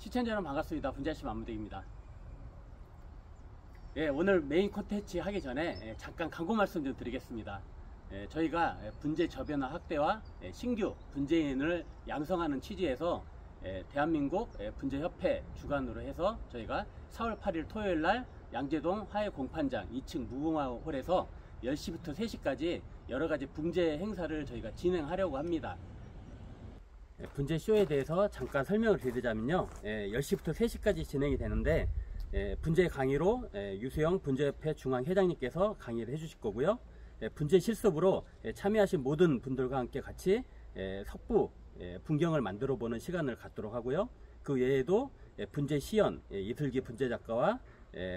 시청자 여러분 반갑습니다. 분자씨 만무대입니다. 오늘 메인 콘텐츠 하기 전에 잠깐 광고 말씀 좀 드리겠습니다. 저희가 분재 저변화 확대와 신규 분재인을 양성하는 취지에서 대한민국 분재협회 주관으로 해서 저희가 4월 8일 토요일날 양재동 화해 공판장 2층 무궁화홀에서 10시부터 3시까지 여러가지 분재 행사를 저희가 진행하려고 합니다. 분재쇼에 대해서 잠깐 설명을 드리자면요, 10시부터 3시까지 진행이 되는데 분재 강의로 유수영 분재협회 중앙회장님께서 강의를 해주실 거고요. 분재 실습으로 참여하신 모든 분들과 함께 같이 석부 풍경을 만들어 보는 시간을 갖도록 하고요. 그 외에도 분재 시연, 이슬기 분재작가와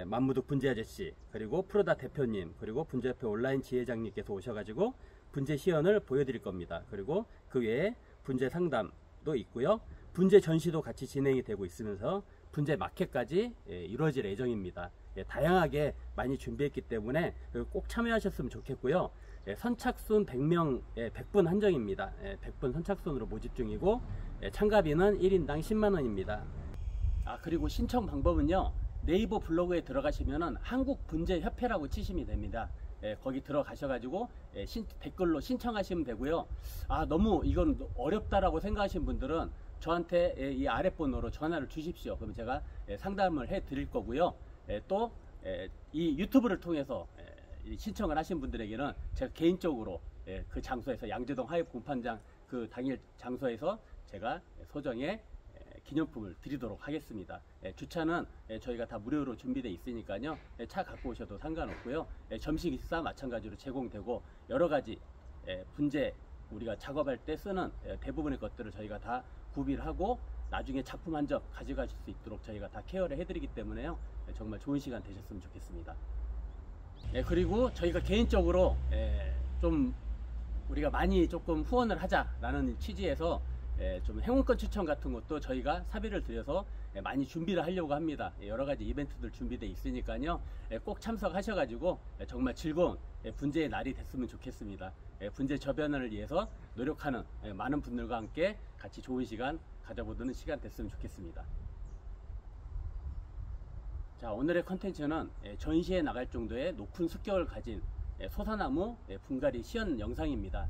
만무득 분재아저씨, 그리고 프로다 대표님, 그리고 분재협회 온라인 지회장님께서 오셔가지고 분재 시연을 보여드릴 겁니다. 그리고 그 외에 분재 상담도 있고요. 분재 전시도 같이 진행이 되고 있으면서 분재 마켓까지 이루어질 예정입니다. 다양하게 많이 준비했기 때문에 꼭 참여하셨으면 좋겠고요. 선착순 100명, 100분 한정입니다. 100분 선착순으로 모집 중이고 참가비는 1인당 10만원입니다. 그리고 신청 방법은요, 네이버 블로그에 들어가시면은 한국분재협회라고 치시면 됩니다. 거기 들어가셔가지고 댓글로 신청하시면 되고요. 너무 이건 어렵다라고 생각하시는 분들은 저한테 이 아랫번호로 전화를 주십시오. 그럼 제가 상담을 해 드릴 거고요. 또 이 유튜브를 통해서 신청을 하신 분들에게는 제가 개인적으로 그 장소에서 양재동 화해 공판장 그 당일 장소에서 제가 소정의 기념품을 드리도록 하겠습니다. 주차는 저희가 다 무료로 준비되어 있으니까요. 차 갖고 오셔도 상관없고요. 점심 식사 마찬가지로 제공되고 여러가지 분재 우리가 작업할 때 쓰는 대부분의 것들을 저희가 다 구비를 하고 나중에 작품 한 점 가져가실 수 있도록 저희가 다 케어를 해드리기 때문에요. 정말 좋은 시간 되셨으면 좋겠습니다. 그리고 저희가 개인적으로 좀 우리가 많이 조금 후원을 하자라는 취지에서 좀 행운권 추천 같은 것도 저희가 사비를 들여서 많이 준비를 하려고 합니다. 여러가지 이벤트들 준비되어 있으니까요. 꼭 참석하셔가지고 정말 즐거운 분재의 날이 됐으면 좋겠습니다. 분재 저변화를 위해서 노력하는 많은 분들과 함께 같이 좋은 시간 가져보는 시간 됐으면 좋겠습니다. 자, 오늘의 컨텐츠는 전시에 나갈 정도의 높은 습격을 가진 소사나무 분갈이 시연 영상입니다.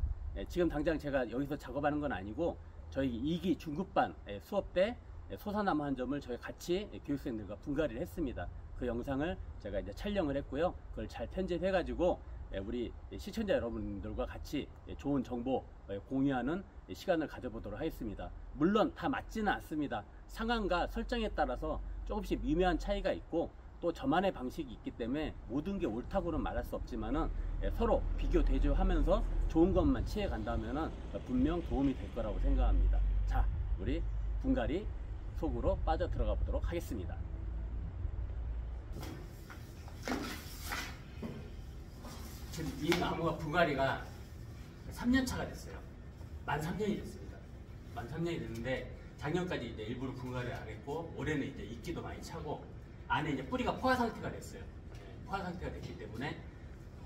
지금 당장 제가 여기서 작업하는 건 아니고 저희 2기 중급반 수업 때 소사나무 한 점을 저희 같이 교육생들과 분갈이를 했습니다. 그 영상을 제가 이제 촬영을 했고요. 그걸 잘 편집해 가지고 우리 시청자 여러분들과 같이 좋은 정보 공유하는 시간을 가져보도록 하겠습니다. 물론 다 맞지는 않습니다. 상황과 설정에 따라서 조금씩 미묘한 차이가 있고 또 저만의 방식이 있기 때문에 모든 게 옳다고는 말할 수 없지만은 서로 비교 대조하면서 좋은 것만 취해 간다면은 분명 도움이 될 거라고 생각합니다. 자, 우리 분갈이 속으로 빠져 들어가 보도록 하겠습니다. 지금 이 나무가 분갈이가 3년차가 됐어요. 만 3년이 됐습니다. 만 3년이 됐는데 작년까지 이제 일부러 분갈이를 안 했고 올해는 이제 이끼도 많이 차고 안에 이제 뿌리가 포화 상태가 됐어요. 포화 상태가 됐기 때문에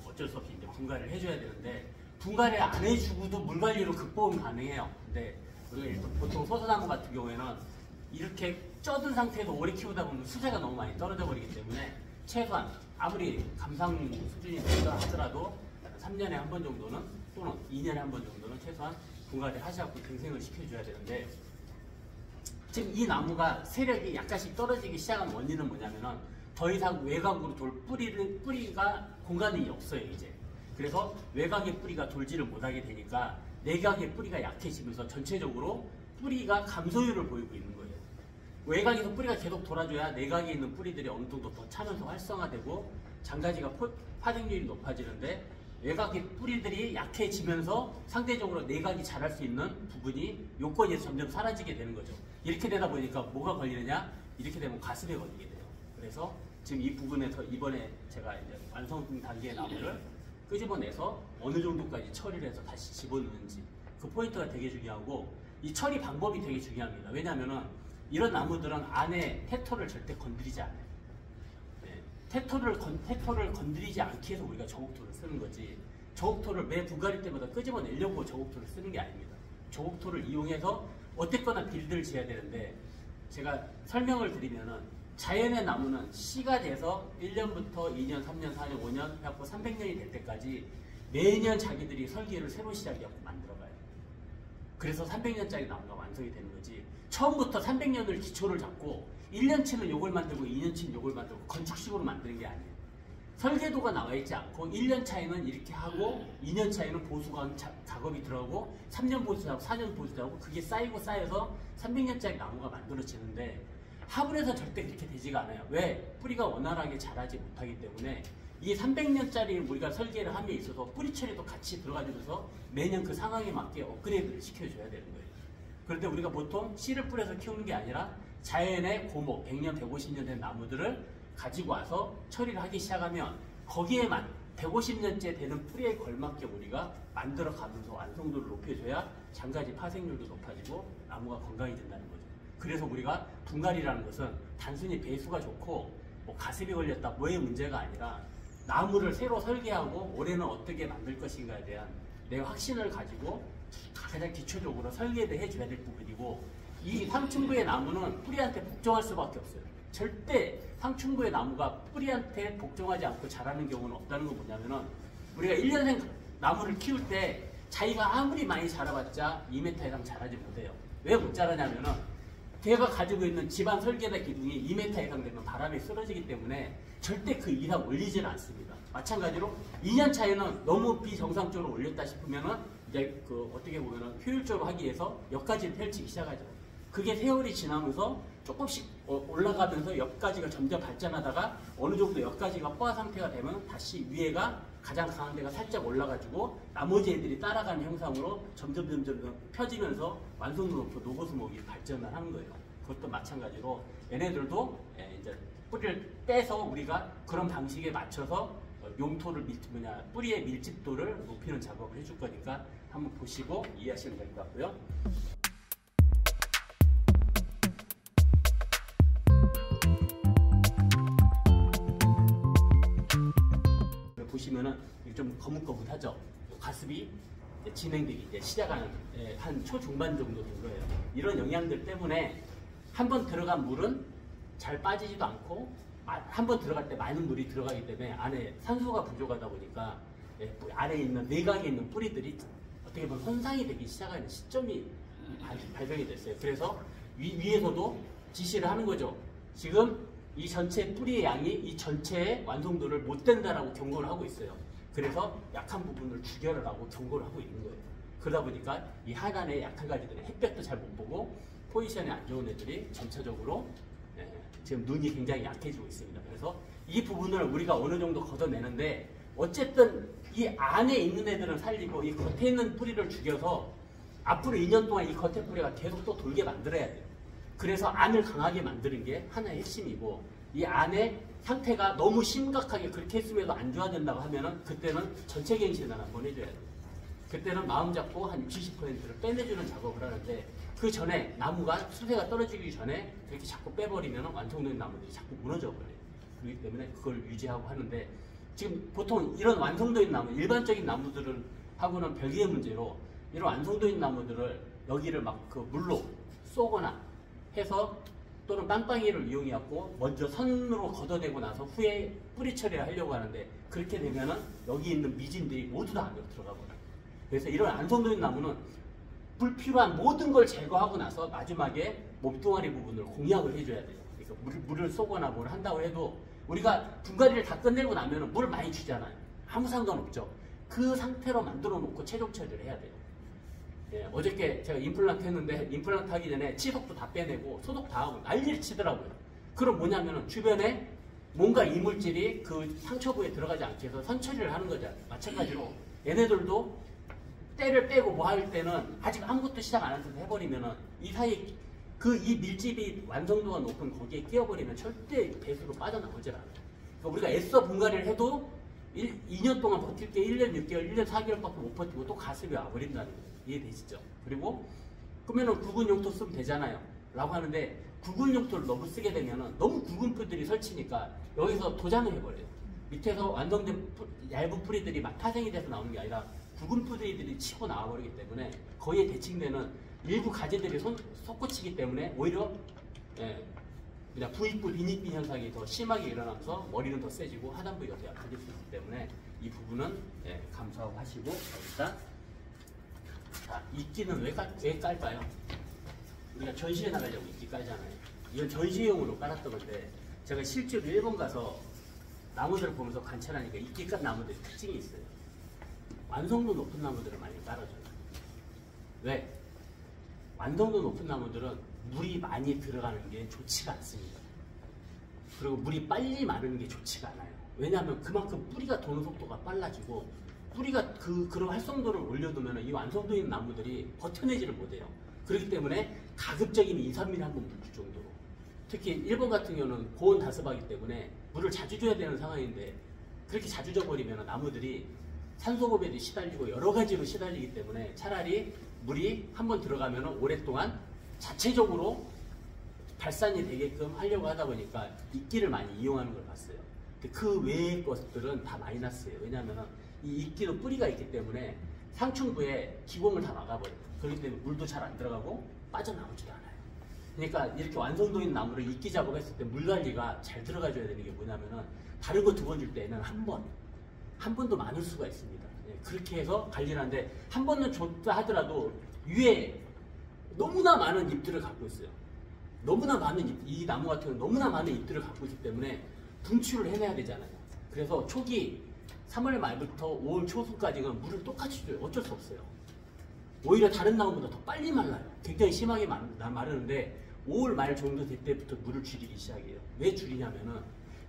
어쩔 수 없이 이제 분갈이를 해줘야 되는데 분갈이 안 해주고도 물 관리로 극복은 가능해요. 근데 우리가 보통 소사나무 같은 경우에는 이렇게 쪄든 상태에서 오래 키우다 보면 수세가 너무 많이 떨어져 버리기 때문에 최소한 아무리 감상 수준이 된다 하더라도 3년에 한 번 정도는 또는 2년에 한 번 정도는 최소한 분갈이를 하셔서 경생을 시켜줘야 되는데 지금 이 나무가 세력이 약간씩 떨어지기 시작한 원인은 뭐냐면은 더 이상 외곽으로 돌 뿌리가 공간이 없어요, 이제. 그래서 외곽의 뿌리가 돌지를 못하게 되니까 내곽의 뿌리가 약해지면서 전체적으로 뿌리가 감소율을 보이고 있는 거예요. 외곽에서 뿌리가 계속 돌아줘야 내곽에 있는 뿌리들이 어느 정도 더 차면서 활성화되고 장가지가 파생률이 높아지는데 외곽의 뿌리들이 약해지면서 상대적으로 내각이 자랄 수 있는 부분이 요건이 점점 사라지게 되는 거죠. 이렇게 되다 보니까 뭐가 걸리느냐? 이렇게 되면 가슴에 걸리게 돼요. 그래서 지금 이 부분에서 이번에 제가 이제 완성 단계의 나무를 끄집어내서 어느 정도까지 처리를 해서 다시 집어넣는지 그 포인트가 되게 중요하고 이 처리 방법이 되게 중요합니다. 왜냐하면은 이런 나무들은 안에 테토를 절대 건드리지 않아요. 테토를 건드리지 않기 위해서 우리가 저곡토를 쓰는 거지 저곡토를 매 분갈이 때마다 끄집어내려고 저곡토를 쓰는 게 아닙니다. 저곡토를 이용해서 어쨌거나 빌드를 지어야 되는데 제가 설명을 드리면은 자연의 나무는 씨가 돼서 1년부터 2년, 3년, 4년, 5년 해갖고 300년이 될 때까지 매년 자기들이 설계를 새로 시작해갖고 만들어가요. 그래서 300년짜리 나무가 완성이 되는 거지. 처음부터 300년을 기초를 잡고 1년치는 요걸 만들고 2년치는 요걸 만들고 건축식으로 만드는 게 아니에요. 설계도가 나와 있지 않고 1년 차에는 이렇게 하고 2년 차에는 보수가 작업이 들어가고 3년 보수하고 4년 보수하고 그게 쌓이고 쌓여서 300년짜리 나무가 만들어지는데 화분에서 절대 그렇게 되지가 않아요. 왜? 뿌리가 원활하게 자라지 못하기 때문에 이 300년짜리 우리가 설계를 함에 있어서 뿌리 처리도 같이 들어가주면서 매년 그 상황에 맞게 업그레이드를 시켜줘야 되는 거예요. 그런데 우리가 보통 씨를 뿌려서 키우는 게 아니라 자연의 고목, 100년, 150년 된 나무들을 가지고 와서 처리를 하기 시작하면 거기에만 150년째 되는 뿌리에 걸맞게 우리가 만들어 가면서 완성도를 높여줘야 장가지 파생률도 높아지고 나무가 건강해진다는 거죠. 그래서 우리가 분갈이라는 것은 단순히 배수가 좋고 뭐 가습이 걸렸다 뭐의 문제가 아니라 나무를 새로 설계하고 올해는 어떻게 만들 것인가에 대한 내 확신을 가지고 가장 기초적으로 설계를 해줘야 될 부분이고 이 상층부의 나무는 뿌리한테 복종할 수밖에 없어요. 절대 상층부의 나무가 뿌리한테 복종하지 않고 자라는 경우는 없다는 건 뭐냐면은 우리가 1년생 나무를 키울 때 자기가 아무리 많이 자라봤자 2m 이상 자라지 못해요. 왜 못 자라냐면은 걔가 가지고 있는 집안 설계다 기둥이 2m 이상 되면 바람에 쓰러지기 때문에 절대 그 이상 올리지는 않습니다. 마찬가지로 2년 차에는 너무 비정상적으로 올렸다 싶으면은 이제 그 어떻게 보면은 효율적으로 하기 위해서 옆가지를 펼치기 시작하죠. 그게 세월이 지나면서 조금씩 올라가면서 옆가지가 점점 발전하다가 어느 정도 옆가지가 포화 상태가 되면 다시 위에가 가장 강한 데가 살짝 올라가지고 나머지 애들이 따라가는 형상으로 점점 펴지면서 완성도 높고 노고수목이 발전을 하는 거예요. 그것도 마찬가지로 얘네들도 이제 뿌리를 떼서 우리가 그런 방식에 맞춰서 용토를 뿌리의 밀집도를 높이는 작업을 해줄 거니까 한번 보시고 이해하시면 될 것 같고요. 보시면은 좀 거뭇거뭇하죠. 가습이 진행되기 이제 시작하는 한 초중반 정도 된 거예요. 이런 영향들 때문에 한번 들어간 물은 잘 빠지지도 않고 한 번 들어갈 때 많은 물이 들어가기 때문에 안에 산소가 부족하다 보니까 안에 있는 내각에 있는 뿌리들이 어떻게 보면 손상이 되기 시작하는 시점이 발견이 됐어요. 그래서 위에서도 지시를 하는 거죠. 지금 이 전체 뿌리의 양이 이 전체의 완성도를 못 된다라고 경고를 하고 있어요. 그래서 약한 부분을 죽여라 라고 경고를 하고 있는 거예요. 그러다 보니까 이 하단의 약한 가지들이 햇볕도 잘 못 보고 포지션이 안 좋은 애들이 전체적으로 지금 눈이 굉장히 약해지고 있습니다. 그래서 이 부분을 우리가 어느 정도 걷어내는데 어쨌든 이 안에 있는 애들은 살리고 이 겉에 있는 뿌리를 죽여서 앞으로 2년 동안 이 겉에 뿌리가 계속 또 돌게 만들어야 돼요. 그래서 안을 강하게 만드는 게 하나의 핵심이고 이 안의 상태가 너무 심각하게 그렇게 했음에도 안 좋아진다고 하면은 그때는 전체 갱신을 한번 해줘야 돼요. 그때는 마음 잡고 한 70%를 빼내주는 작업을 하는데 그 전에 나무가 수세가 떨어지기 전에 그렇게 자꾸 빼버리면 완성된 나무들이 자꾸 무너져 버려요. 그렇기 때문에 그걸 유지하고 하는데 지금 보통 이런 완성도 있는 나무, 일반적인 나무들은 하고는 별개의 문제로 이런 완성도 있는 나무들을 여기를 막 그 물로 쏘거나 해서 또는 빵빵이를 이용해갖고 먼저 선으로 걷어내고 나서 후에 뿌리 처리를 하려고 하는데 그렇게 되면은 여기 있는 미진들이 모두 다 안으로 들어가 버려요. 그래서 이런 완성도 있는 나무는 불필요한 모든 걸 제거하고 나서 마지막에 몸뚱아리 부분을 공약을 해줘야 돼요. 그러니까 물을 쏘거나 뭘 한다고 해도 우리가 분갈이를 다 끝내고 나면 물을 많이 주잖아요. 아무 상관없죠. 그 상태로 만들어 놓고 최종 처리를 해야 돼요. 예, 어저께 제가 임플란트 했는데 임플란트 하기 전에 치석도 다 빼내고 소독 다 하고 난리를 치더라고요. 그럼 뭐냐면은 주변에 뭔가 이물질이 그 상처부에 들어가지 않게 해서 선처리를 하는 거잖아요. 마찬가지로 얘네들도 때를 빼고 뭐 할 때는 아직 아무것도 시작 안 한 상태 해버리면은 이 사이 이 밀집이 완성도가 높은 거기에 끼어버리면 절대 배수로 빠져나오질 않아요. 그러니까 우리가 애써 분갈이를 해도 2년 동안 버틸 때 1년 6개월, 1년 4개월밖에 못 버티고 또 가습이 와버린다는 거예요. 이해되시죠? 그리고 그러면은 굵은 용토 쓰면 되잖아요. 라고 하는데 굵은 용토를 너무 쓰게 되면은 너무 굵은 풀들이 설치니까 여기서 도장을 해버려요. 밑에서 완성된 얇은 뿌리들이 막 파생이 돼서 나오는 게 아니라 굵은 뿌리들이 치고 나와버리기 때문에 거기에 대칭되는 일부 가지들이 솟구치기 때문에 오히려 그냥 부익부 빈익빈 현상이 더 심하게 일어나면서 머리는 더 세지고 하단 부위가 더 약해질 수 있기 때문에 이 부분은 감수하고 하시고. 일단 자, 이끼는 왜 깔까요? 우리가 전시에 나가려고 이끼 깔잖아요. 이건 전시용으로 깔았던 건데 제가 실제로 일본 가서 나무들을 보면서 관찰하니까 이끼 깐 나무들이 특징이 있어요. 완성도 높은 나무들을 많이 깔아줘요. 왜? 완성도 높은 나무들은 물이 많이 들어가는 게 좋지가 않습니다. 그리고 물이 빨리 마르는 게 좋지가 않아요. 왜냐하면 그만큼 뿌리가 도는 속도가 빨라지고 뿌리가 그런 활성도를 올려두면 이 완성도 있는 나무들이 버텨내지를 못해요. 그렇기 때문에 가급적이면 2, 3mm 한 번 물 줄 정도로. 특히 일본 같은 경우는 고온 다습하기 때문에 물을 자주 줘야 되는 상황인데 그렇게 자주 줘버리면 나무들이 산소급에도 시달리고 여러 가지로 시달리기 때문에 차라리 물이 한번 들어가면 오랫동안 자체적으로 발산이 되게끔 하려고 하다 보니까 이끼를 많이 이용하는 걸 봤어요. 그 외의 것들은 다 마이너스예요. 왜냐하면 이 이끼도 뿌리가 있기 때문에 상층부에 기공을 다 막아버려요. 그렇기 때문에 물도 잘 안 들어가고 빠져나오지도 않아요. 그러니까 이렇게 완성도 있는 나무를 이끼 작업했을 때 물 관리가 잘 들어가줘야 되는 게 뭐냐면은 다른 거 2번 줄 때는 한 번도 많을 수가 있습니다. 그렇게 해서 관리를 하는데 한 번은 줬다 하더라도 위에 너무나 많은 잎들을 갖고 있어요. 너무나 많은 이 나무 같은 경우는 너무나 많은 잎들을 갖고 있기 때문에 분출을 해내야 되잖아요. 그래서 초기 3월 말부터 5월 초순까지는 물을 똑같이 줘요. 어쩔 수 없어요. 오히려 다른 나무보다 더 빨리 말라요. 굉장히 심하게 마르는데 5월 말 정도 될 때부터 물을 줄이기 시작해요. 왜 줄이냐면은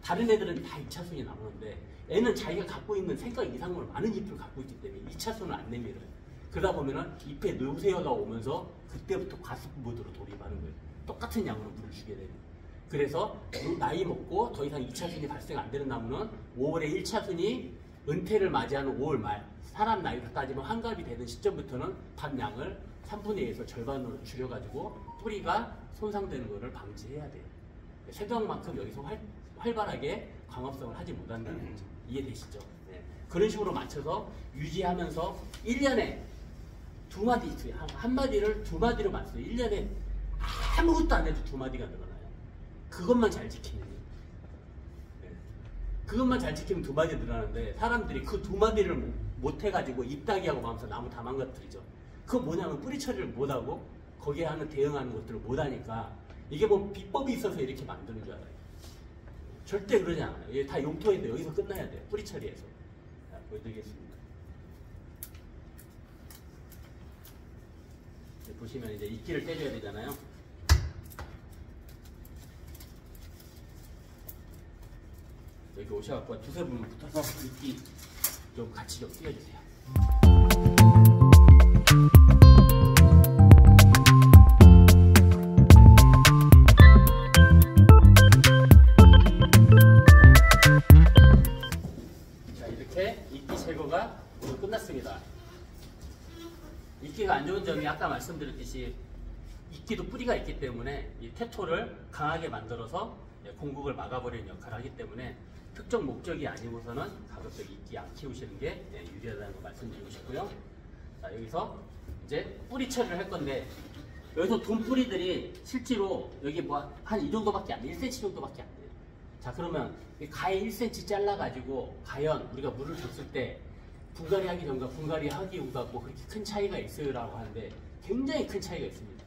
다른 애들은 다 2차순이 나오는데 애는 자기가 갖고 있는 생각 이상으로 많은 잎을 갖고 있기 때문에 2차순을 안 내밀어요. 그러다 보면은 잎에 노쇠가 오면서 그때부터 과습 모드로 돌입하는 거예요. 똑같은 양으로 물을 주게 되는. 그래서 나이 먹고 더 이상 2차순이 발생 안 되는 나무는 5월에 1차순이 은퇴를 맞이하는 5월 말 사람 나이로 따지면 환갑이 되는 시점부터는 밭양을 3분의 1에서 절반으로 줄여가지고 뿌리가 손상되는 것을 방지해야 돼요. 생각만큼 여기서 활발하게 광합성을 하지 못한다는 거죠. 이해되시죠? 네. 그런 식으로 맞춰서 유지하면서 1년에 2마디, 한 마디를 2마디로 맞춰요. 1년에 아무것도 안 해도 2마디가 늘어나요. 그것만 잘 지키면. 네. 그것만 잘 지키면 2마디 늘어나는데 사람들이 그 2마디를 못 해가지고 잎따기하고 마면서 나무 다 망가뜨리죠. 그건 뭐냐면 뿌리 처리를 못하고 거기에 하는 대응하는 것들을 못하니까 이게 뭐 비법이 있어서 이렇게 만드는 줄 알아요. 절대 그러지 않아요. 이게 다 용토인데 여기서 끝나야 돼요. 뿌리 처리해서. 자, 보여드리겠습니다. 보시면 이제 이끼를 떼줘야 되잖아요. 여기 오셔갖고 두세 분만 붙어서 이끼 좀 같이 좀 띄워주세요. 자, 이렇게 이끼 제거가 모두 끝났습니다. 이끼가 안 좋은 점이 아까 말씀드렸듯이 이끼도 뿌리가 있기 때문에 이 퇴토를 강하게 만들어서 공국을 막아버리는 역할을 하기 때문에 특정 목적이 아니고서는 가급적 이끼 안 키우시는 게 유리하다는 거 말씀드리고 싶고요. 자, 여기서 이제 뿌리 처리를 할 건데 여기서 돈뿌리들이 실제로 여기 뭐 한 이 정도밖에 안 돼요. 1cm 정도밖에 안 돼요. 자, 그러면 가에 1cm 잘라가지고 과연 우리가 물을 줬을 때 분갈이 하기 전과 분갈이 하기 후가 뭐 그렇게 큰 차이가 있어요라고 하는데 굉장히 큰 차이가 있습니다.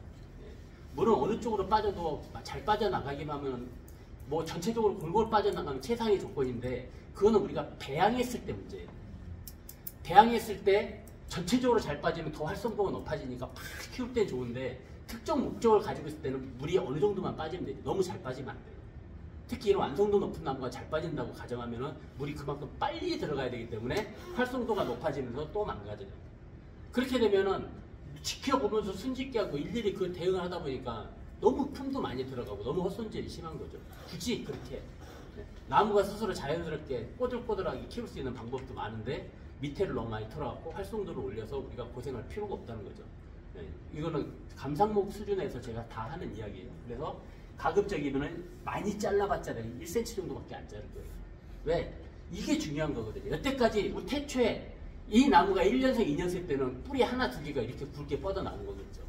물은 어느 쪽으로 빠져도 잘 빠져나가기만 하면 뭐 전체적으로 골고루 빠져나가면 최상의 조건인데 그거는 우리가 배양했을 때 문제예요. 배양했을 때 전체적으로 잘 빠지면 더 활성도가 높아지니까 팍 키울 땐 좋은데 특정 목적을 가지고 있을 때는 물이 어느 정도만 빠지면 되지 너무 잘 빠지면 안 돼요. 특히 이런 완성도 높은 나무가 잘 빠진다고 가정하면 물이 그만큼 빨리 들어가야 되기 때문에 활성도가 높아지면서 또 망가져요. 그렇게 되면은 지켜보면서 순짓게 하고 일일이 그 대응을 하다 보니까 너무 품도 많이 들어가고 너무 헛손질이 심한 거죠. 굳이 그렇게 나무가 스스로 자연스럽게 꼬들꼬들하게 키울 수 있는 방법도 많은데 밑에를 너무 많이 털어갖고 활성도를 올려서 우리가 고생할 필요가 없다는 거죠. 이거는 감상목 수준에서 제가 다 하는 이야기예요. 그래서 가급적이면 많이 잘라봤자 1cm 정도밖에 안 자를 거예요. 왜? 이게 중요한 거거든요. 여태까지 우리 태초에 이 나무가 1년생, 2년생 때는 뿌리 하나, 두 개가 이렇게 굵게 뻗어나온 거겠죠.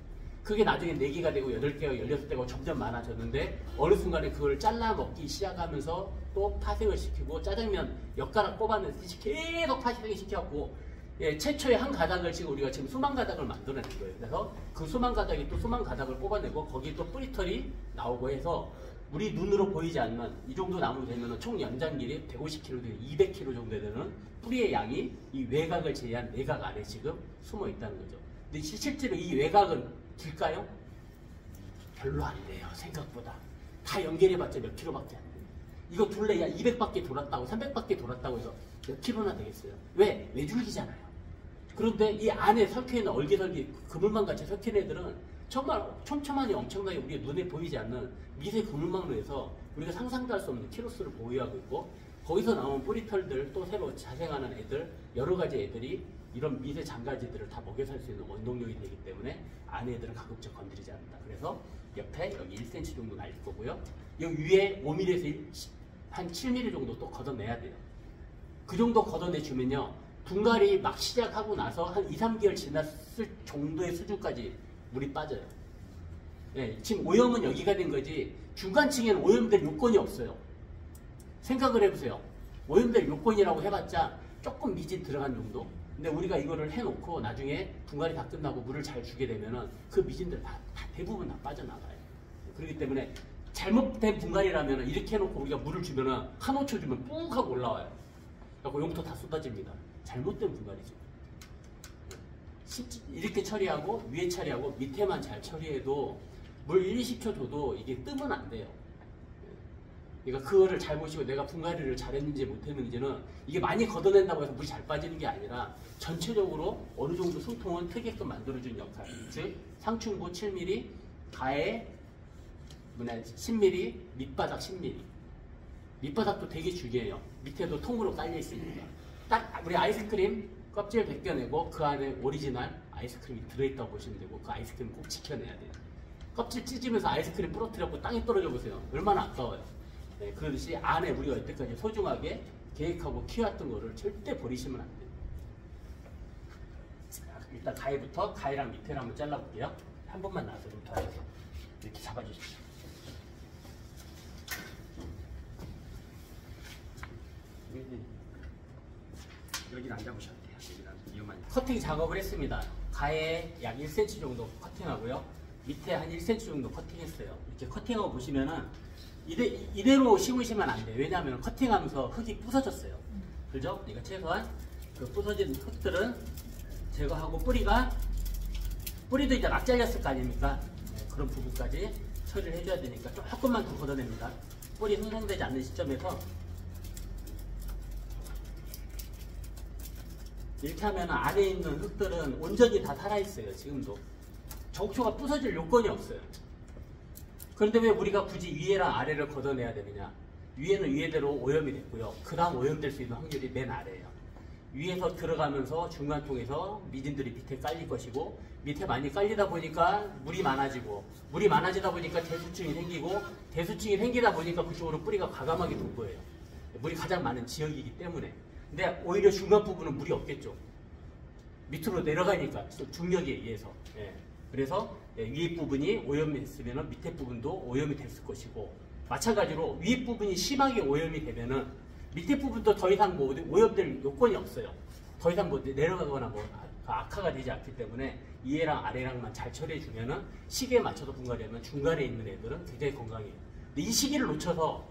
그게 나중에 4개가 되고 8개가 16개가 점점 많아졌는데 어느 순간에 그걸 잘라 먹기 시작하면서 또 파생을 시키고 짜장면 엿가락 뽑아내듯이 계속 파생을 시켜갖고 예, 최초의 한 가닥을 지금 우리가 지금 수만 가닥을 만들어낸 거예요. 그래서 그 수만 가닥이 또 수만 가닥을 뽑아내고 거기 또 뿌리털이 나오고 해서 우리 눈으로 보이지 않는 이 정도 나무 되면 총 연장 길이 150km, 200km 정도 되는 뿌리의 양이 이 외곽을 제외한 내각 안에 지금 숨어 있다는 거죠. 근데 실제로 이 외곽은 길까요? 별로 안 돼요. 생각보다. 다 연결해봤자 몇 킬로밖에 안 돼요. 이거 둘레 야 200바퀴 돌았다고 300바퀴 돌았다고 해서 몇 킬로나 되겠어요? 왜? 외줄기잖아요. 그런데 이 안에 석혀있는 얼개설기 그물망 같이 석혀있는 애들은 정말 촘촘하니 엄청나게 우리 눈에 보이지 않는 미세 그물망으로 해서 우리가 상상도 할 수 없는 키로수를 보유하고 있고 거기서 나온 뿌리털들 또 새로 자생하는 애들 여러 가지 애들이 이런 미세 장가지들을 다 먹여 살 수 있는 원동력이 되기 때문에 안에 애들은 가급적 건드리지 않는다. 그래서 옆에 여기 1cm 정도 날릴 거고요. 여기 위에 5mm에서 한 7mm 정도 또 걷어내야 돼요. 그 정도 걷어내주면요. 분갈이 막 시작하고 나서 한 2, 3개월 지났을 정도의 수준까지 물이 빠져요. 네, 지금 오염은 여기가 된 거지 중간층에는 오염될 요건이 없어요. 생각을 해보세요. 오염될 요건이라고 해봤자 조금 미진 들어간 정도? 근데 우리가 이거를 해놓고 나중에 분갈이 다 끝나고 물을 잘 주게 되면은 그 미진들 다 대부분 다 빠져나가요. 그렇기 때문에 잘못된 분갈이라면 이렇게 해놓고 우리가 물을 주면은 한 5초 주면 뿡 하고 올라와요. 그래서 용토 다 쏟아집니다. 잘못된 분갈이죠. 이렇게 처리하고 위에 처리하고 밑에만 잘 처리해도 물 1, 20초 줘도 이게 뜨면 안 돼요. 그러니까 그거를 잘 보시고 내가 분갈이를 잘했는지 못했는지는 이게 많이 걷어낸다고 해서 물이 잘 빠지는 게 아니라 전체적으로 어느 정도 숨통은 트게끔 만들어준 역할. 즉 상충부 7mm, 가해 10mm, 밑바닥 10mm. 밑바닥도 되게 중요해요. 밑에도 통으로 깔려 있으니까. 딱 우리 아이스크림 껍질 벗겨내고 그 안에 오리지널 아이스크림이 들어있다고 보시면 되고 그 아이스크림 꼭 지켜내야 돼요. 껍질 찢으면서 아이스크림 부러뜨려고 땅에 떨어져 보세요. 얼마나 아까워요. 네, 그러듯이 안에 우리가 여태까지 소중하게 계획하고 키웠던 거를 절대 버리시면 안 돼요. 자, 일단 가해부터 가해랑 밑에를 한번 잘라볼게요. 한 번만 나와서 좀 도와주세요. 이렇게 잡아주십시오. 여기는 안 잡으셔도 돼요. 여기는 위험한. 커팅 작업을 했습니다. 가해 약 1cm 정도 커팅하고요. 밑에 한 1cm 정도 커팅했어요. 이렇게 커팅하고 보시면은 이대로 심으시면 안 돼요. 왜냐하면 커팅하면서 흙이 부서졌어요. 그죠? 그러니까 최소한 그 부서진 흙들은 제거하고 뿌리도 이제 막 잘렸을 거 아닙니까? 네, 그런 부분까지 처리를 해줘야 되니까 조금만 더 걷어냅니다. 뿌리 형성되지 않는 시점에서 이렇게 하면 안에 있는 흙들은 온전히 다 살아있어요. 지금도. 적초가 부서질 요건이 없어요. 그런데 왜 우리가 굳이 위에랑 아래를 걷어내야 되느냐? 위에는 위에대로 오염이 됐고요. 그 다음 오염될 수 있는 확률이 맨 아래예요. 위에서 들어가면서 중간통에서 미진들이 밑에 깔릴 것이고 밑에 많이 깔리다 보니까 물이 많아지고 물이 많아지다 보니까 대수층이 생기고 대수층이 생기다 보니까 그쪽으로 뿌리가 과감하게 돌 거예요. 물이 가장 많은 지역이기 때문에. 근데 오히려 중간 부분은 물이 없겠죠. 밑으로 내려가니까 중력에 의해서. 예. 그래서 위에 부분이 오염이 됐으면 밑에 부분도 오염이 됐을 것이고 마찬가지로 위에 부분이 심하게 오염이 되면은 밑에 부분도 더 이상 뭐 오염될 요건이 없어요. 더 이상 뭐 내려가거나 뭐 악화가 되지 않기 때문에 위에랑 아래랑만 잘 처리해 주면은 시기에 맞춰서 분갈이하면 중간에 있는 애들은 굉장히 건강해요. 근데 이 시기를 놓쳐서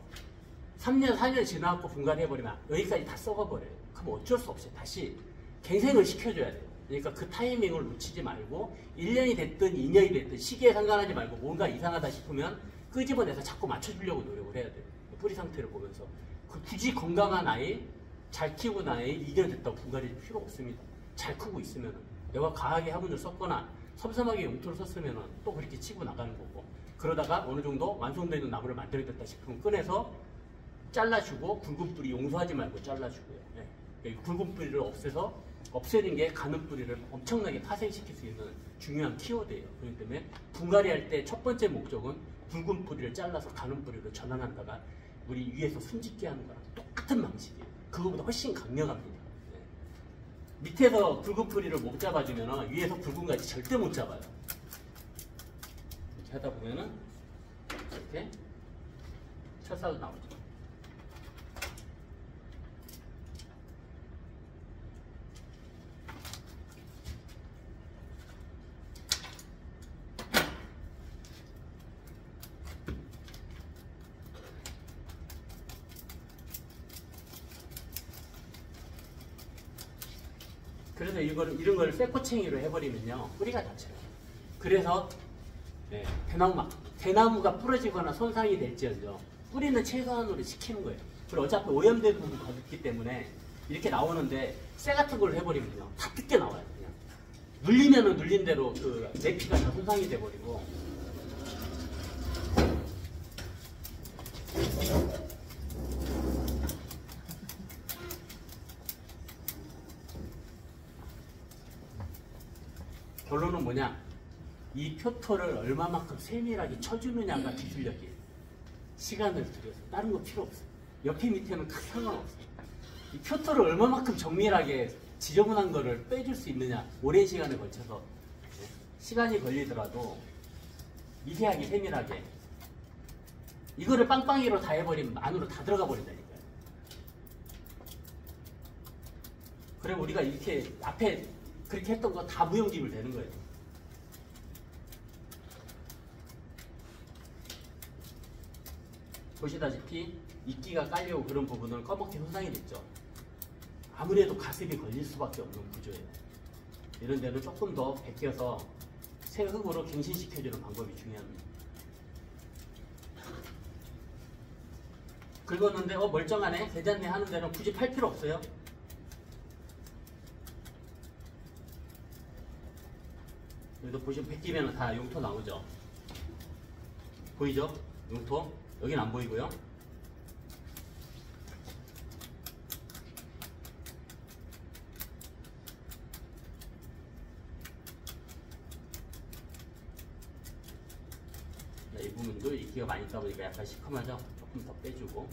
3년, 4년 지나고 분갈이해버리면 여기까지 다 썩어버려요. 그럼 어쩔 수 없이 다시 갱생을 시켜줘야 돼요. 그러니까 그 타이밍을 놓치지 말고 1년이 됐든 2년이 됐든 시기에 상관하지 말고 뭔가 이상하다 싶으면 끄집어내서 자꾸 맞춰주려고 노력을 해야 돼요. 뿌리 상태를 보면서. 굳이 건강한 아이, 잘 키우는 아이 2년 됐다고 분갈이 필요 없습니다. 잘 크고 있으면 내가 과하게 화분을 썼거나 섬섬하게 용토를 썼으면 또 그렇게 치고 나가는 거고 그러다가 어느 정도 완성되는 나무를 만들어냈다 싶으면 꺼내서 잘라주고 굵은 뿌리 용서하지 말고 잘라주고요. 네. 굵은 뿌리를 없애는 게 가는 뿌리를 엄청나게 파생시킬 수 있는 중요한 키워드예요. 그렇기 때문에 분갈이 할 때 첫 번째 목적은 굵은 뿌리를 잘라서 가는 뿌리로 전환한다가 우리 위에서 순짓게 하는 거랑 똑같은 방식이에요. 그거보다 훨씬 강력합니다. 네. 밑에서 굵은 뿌리를 못 잡아주면 위에서 굵은 가지 절대 못 잡아요. 하다 보면은 이렇게 철사도 나오죠. 그래서 이런 걸 쇠꼬챙이로 해버리면요 뿌리가 다쳐요. 그래서 대나무가 부러지거나 손상이 될지언정 뿌리는 최소한으로 지키는 거예요. 그리고 어차피 오염된 부분이 거기 때문에 이렇게 나오는데 쇠 같은 걸 해버리면요 다 뜯겨 나와요. 그냥 눌리면은 눌린 대로 그 내피가 다 손상이 돼버리고. 결론은 뭐냐? 이 표토를 얼마만큼 세밀하게 쳐주느냐가 기술력이에요. 시간을 들여서 다른 거 필요 없어요. 옆에 밑에는 큰 상관없어요. 이 표토를 얼마만큼 정밀하게 지저분한 거를 빼줄 수 있느냐, 오랜 시간에 걸쳐서 시간이 걸리더라도 미세하게 세밀하게 이거를 빵빵이로 다 해버리면 안으로 다 들어가 버린다니까요. 그럼 우리가 이렇게 앞에 그렇게 했던 거 다 무용지물 되는 거예요. 보시다시피 이끼가 깔려고 그런 부분은 검게 손상이 됐죠. 아무래도 가습이 걸릴 수밖에 없는 구조예요. 이런 데는 조금 더 벗겨서 새 흙으로 갱신시켜주는 방법이 중요합니다. 긁었는데 멀쩡하네, 괜찮네 하는 데는 굳이 팔 필요 없어요. 여기도 보시면 벗기면 다 용토 나오죠. 보이죠? 용토. 여긴 안 보이고요. 이 부분도 이끼가 많이 있다 보니까 약간 시커하죠. 조금 더 빼주고.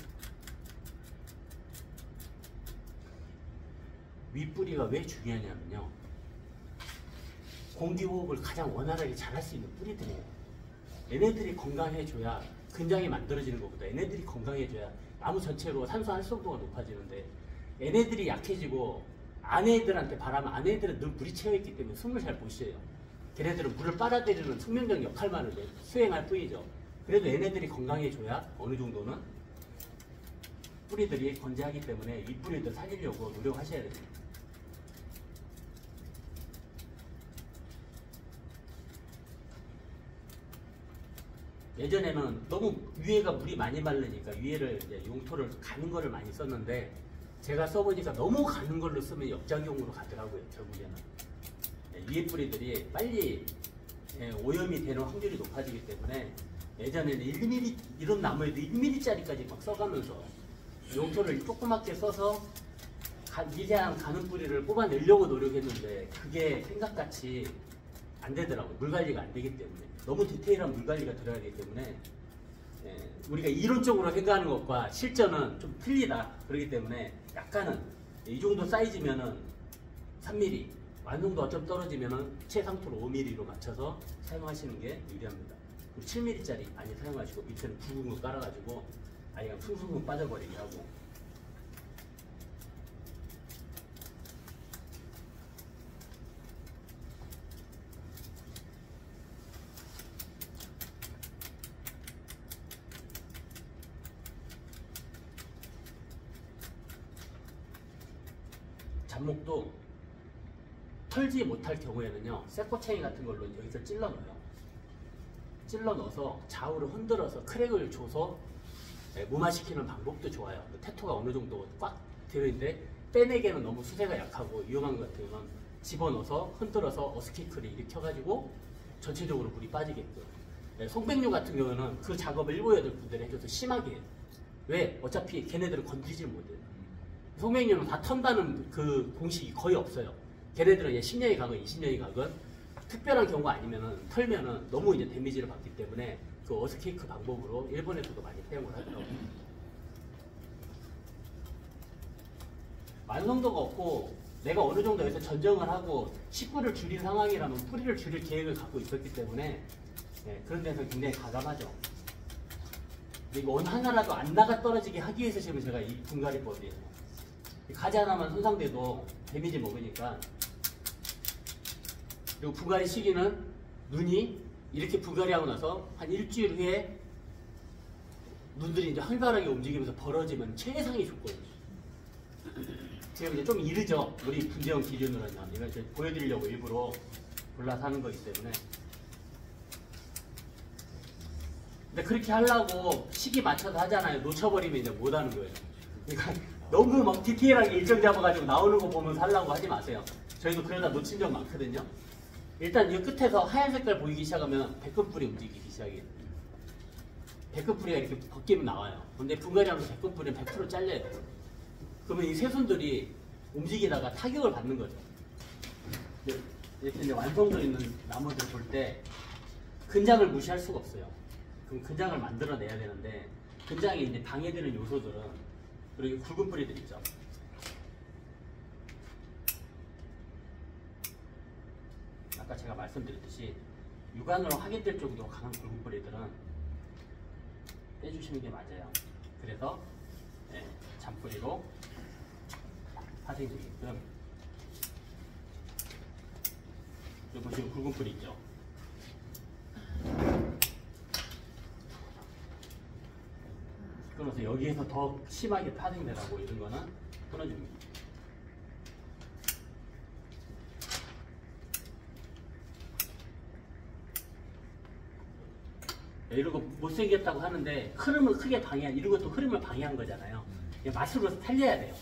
윗뿌리가 왜 중요하냐면요, 공기호흡을 가장 원활하게 잘 할 수 있는 뿌리들이에요. 얘네들이 건강해줘야 근장이 만들어지는 것보다 얘네들이 건강해져야 나무 전체로 산소 활성도가 높아지는데, 얘네들이 약해지고 아내들한테 바라면 아내들은 늘 물이 채워있기 때문에 숨을 잘 못 쉬어요. 걔네들은 물을 빨아들이는 숙면적 역할만을 수행할 뿐이죠. 그래도 얘네들이 건강해져야 어느 정도는 뿌리들이 건재하기 때문에 윗뿌리들 살리려고 노력하셔야 됩니다. 예전에는 너무 위에가 물이 많이 마르니까 위에를 이제 용토를 가는 거를 많이 썼는데, 제가 써보니까 너무 가는 걸로 쓰면 역작용으로 가더라고요. 결국에는 위에 뿌리들이 빨리 오염이 되는 확률이 높아지기 때문에, 예전에는 1mm, 이런 나무에도 1mm짜리까지 막 써가면서 용토를 조그맣게 써서 미세한 가는 뿌리를 뽑아내려고 노력했는데 그게 생각같이 안 되더라고요. 물 관리가 안 되기 때문에. 너무 디테일한 물 관리가 들어야 되기 때문에 우리가 이론적으로 생각하는 것과 실전은 좀 틀리다. 그렇기 때문에 약간은 이 정도 사이즈면은 3mm, 완성도가 좀 떨어지면은 최상토로 5mm로 맞춰서 사용하시는 게 유리합니다. 7mm짜리 많이 사용하시고 밑에는 굵은 거 깔아가지고 아예 숭숭 빠져버리게 하고. 잡목도 털지 못할 경우에는요, 쇠꼬챙이 같은 걸로 여기서 찔러 넣어요. 찔러 넣어서 좌우로 흔들어서 크랙을 줘서 무마시키는 방법도 좋아요. 테토가 어느 정도 꽉 들어있는데 빼내기에는 너무 수세가 약하고 위험한 것 같으면 집어넣어서 흔들어서 어스키크를 일으켜가지고 전체적으로 물이 빠지게끔. 송백류 같은 경우는 그 작업을 7, 8군데를 해줘서 심하게 해요. 왜? 어차피 걔네들은 건드리질 못해요. 송백류는 다 턴다는 그 공식이 거의 없어요. 걔네들은 10년이 가건 20년이 가건 특별한 경우가 아니면은 털면은 너무 이제 데미지를 받기 때문에 그 어스케이크 방법으로 일본에서도 많이 사용을 하더라고요. 완성도가 없고 내가 어느 정도 여기서 전정을 하고 식구를 줄일 상황이라면 뿌리를 줄일 계획을 갖고 있었기 때문에 그런 데서 굉장히 가감하죠. 이거 어느 하나라도 안 나가 떨어지게 하기 위해서 지금 제가 이 분갈이법이에요. 가지 하나만 손상돼도 데미지 먹으니까. 그리고 분갈이 시기는 눈이 이렇게 분갈이하고 나서 한 일주일 후에 눈들이 이제 활발하게 움직이면서 벌어지면 최상의 조건이죠. 지금 이제 좀 이르죠. 우리 분재형 기준으로는. 이걸 이제 보여드리려고 일부러 골라서 하는 거기 때문에. 근데 그렇게 하려고 시기 맞춰서 하잖아요. 놓쳐버리면 이제 못 하는 거예요. 그러니까 너무 막 디테일하게 일정 잡아가지고 나오는 거 보면서 하려고 하지 마세요. 저희도 그러다 놓친 적 많거든요. 일단 이 끝에서 하얀 색깔 보이기 시작하면 백근뿌리 움직이기 시작해요. 백근뿌리가 이렇게 벗기면 나와요. 근데 분갈이하면서 백근뿌리는 100% 잘려요. 그러면 이 새순들이 움직이다가 타격을 받는 거죠. 이렇게 이제 완성도 있는 나무들 볼 때 근장을 무시할 수가 없어요. 그럼 근장을 만들어내야 되는데 근장에 이제 방해되는 요소들은 그리고 굵은 뿌리들 있죠. 아까 제가 말씀드렸듯이 육안으로 확인될 정도로 강한 굵은 뿌리들은 빼주시는 게 맞아요. 그래서 잔뿌리로 파생되게끔. 여기 보시면 굵은 뿌리 있죠. 끊어서 여기에서 더 심하게 파생되라고 이런 거는 끊어줍니다. 이런 거 못생겼다고 하는데 흐름을 크게 방해한, 이런 것도 흐름을 방해한 거잖아요. 맛으로 살려야 돼요.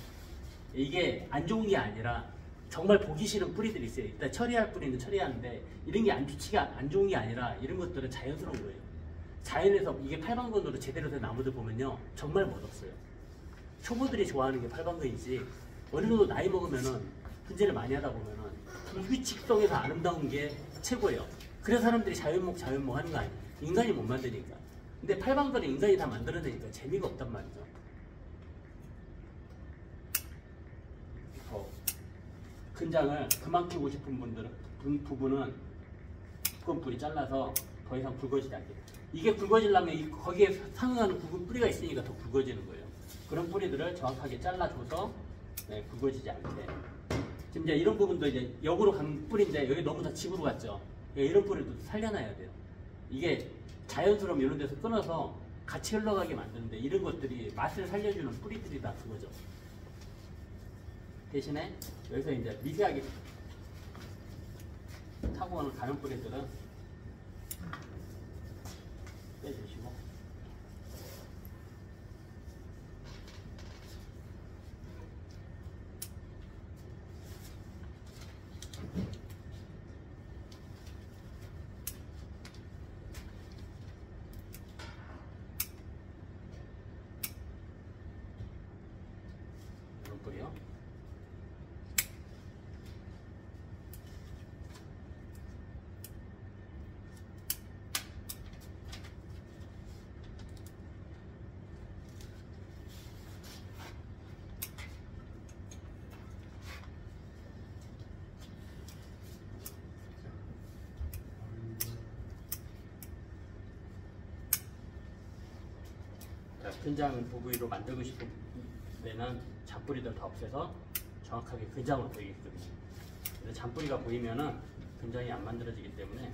이게 안 좋은 게 아니라 정말 보기 싫은 뿌리들이 있어요. 일단 처리할 뿌리는 처리하는데 이런 게 안 좋은 게 아니라 이런 것들은 자연스러운 거예요. 자연에서 이게 팔방건으로 제대로 된 나무들 보면요 정말 멋없어요. 초보들이 좋아하는 게 팔방건이지 어느 정도 나이 먹으면은 분재를 많이 하다 보면은 불규칙성에서 아름다운 게 최고예요. 그래서 사람들이 자연목 하는 거 아니에요. 인간이 못 만드니까. 근데 팔방건을 인간이 다 만들어내니까 재미가 없단 말이죠. 근장을 그만 끼고 싶은 부분은 굵은 뿌리 잘라서 더 이상 굵어지지 않게. 이게 굵어지려면 거기에 상응하는 굵은 뿌리가 있으니까 더 굵어지는 거예요. 그런 뿌리들을 정확하게 잘라줘서 굵어지지 않게. 지금 이제 이런 부분도 이제 역으로 간 뿌리인데 여기 너무 다 집으로 갔죠. 이런 뿌리도 살려놔야 돼요. 이게 자연스러움 이런 데서 끊어서 같이 흘러가게 만드는데 이런 것들이 맛을 살려주는 뿌리들이다 그거죠. 대신에 여기서 이제 미세하게 타고 가는 가는 뿌리들은 빼주시고 이런 뿌리요. 근장 부부위로 만들고 싶은 데는 잔뿌리들 다 없애서 정확하게 근장으로 보이게끔. 근데 잔뿌리가 보이면은 근장이 안 만들어지기 때문에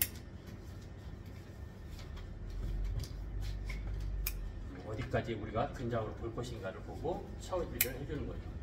어디까지 우리가 근장으로 볼 것인가를 보고 처리를 해주는 거죠.